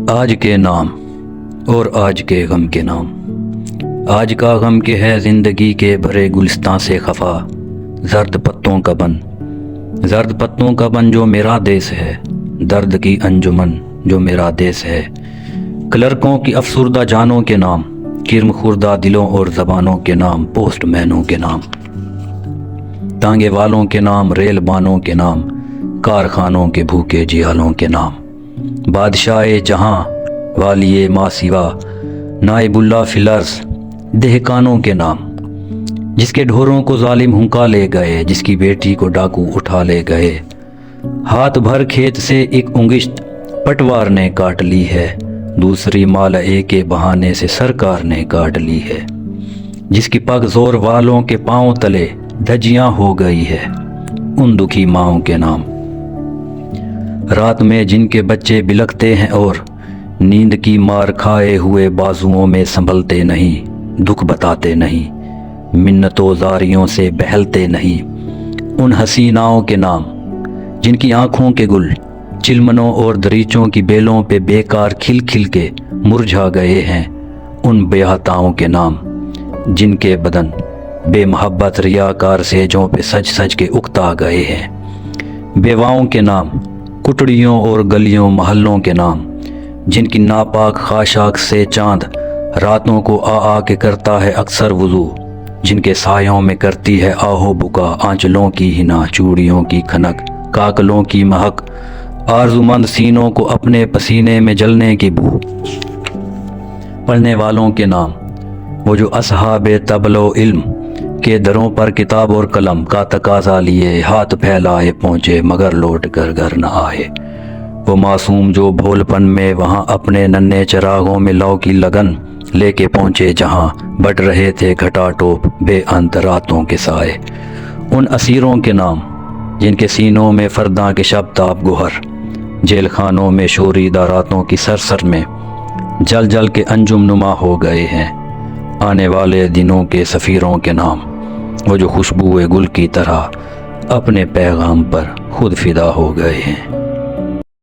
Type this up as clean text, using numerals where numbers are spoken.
آج کے نام اور آج کے غم کے نام۔ آج کا غم کے ہے زندگی کے بھرے گلستان سے خفا، زرد پتوں کا بن، زرد پتوں کا بن جو میرا دیس ہے، درد کی انجمن جو میرا دیس ہے۔ کلرکوں کی افسردہ جانوں کے نام، کرم خوردہ دلوں اور زبانوں کے نام، پوسٹ مینوں کے نام، تانگے والوں کے نام، ریل بانوں کے نام، کارخانوں کے بھوکے جیالوں کے نام، بادشاہ جہاں والی ما سوا، نائب اللہ فی الارض دہقانوں کے نام، جس کے ڈھوروں کو ظالم ہنکا لے گئے، جس کی بیٹی کو ڈاکو اٹھا لے گئے، ہاتھ بھر کھیت سے ایک انگشت پٹوار نے کاٹ لی ہے، دوسری مالئے کے بہانے سے سرکار نے کاٹ لی ہے، جس کی پگ زور والوں کے پاؤں تلے دھجیاں ہو گئی ہے، ان دکھی ماؤں کے نام۔ رات میں جن کے بچے بلکتے ہیں اور نیند کی مار کھائے ہوئے بازوؤں میں سنبھلتے نہیں، دکھ بتاتے نہیں، منتوں زاریوں سے بہلتے نہیں، ان حسیناؤں کے نام، جن کی آنکھوں کے گل چلمنوں اور دریچوں کی بیلوں پہ بیکار کھل کھل کے مرجھا گئے ہیں، ان بیہتاؤں کے نام، جن کے بدن بے محبت ریاکار سیجوں پہ سج سج کے اکتا گئے ہیں، بیواؤں کے نام، کٹڑیوں اور گلیوں محلوں کے نام، جن کی ناپاک خاشاک سے چاند راتوں کو آ کے کرتا ہے اکثر وضو، جن کے سایوں میں کرتی ہے آہو بکا آنچلوں کی ہنا، چوڑیوں کی کھنک، کاکلوں کی مہک، آرزومند سینوں کو اپنے پسینے میں جلنے کی بو۔ پڑھنے والوں کے نام، وہ جو اصحاب طبل و علم کے دروں پر کتاب اور قلم کا تقاضا لیے ہاتھ پھیلائے پہنچے مگر لوٹ کر گھر نہ آئے، وہ معصوم جو بھولپن میں وہاں اپنے ننھے چراغوں میں لو کی لگن لے کے پہنچے جہاں بٹ رہے تھے گھٹا ٹوپ بے انت راتوں کے سائے، ان اسیروں کے نام، جن کے سینوں میں فرداں کے شب تاب گوہر، جیل خانوں میں شوریدہ راتوں کی سرسر میں جل جل کے انجم نما ہو گئے ہیں، آنے والے دنوں کے سفیروں کے نام، وہ جو خوشبوئے گل کی طرح اپنے پیغام پر خود فدا ہو گئے ہیں۔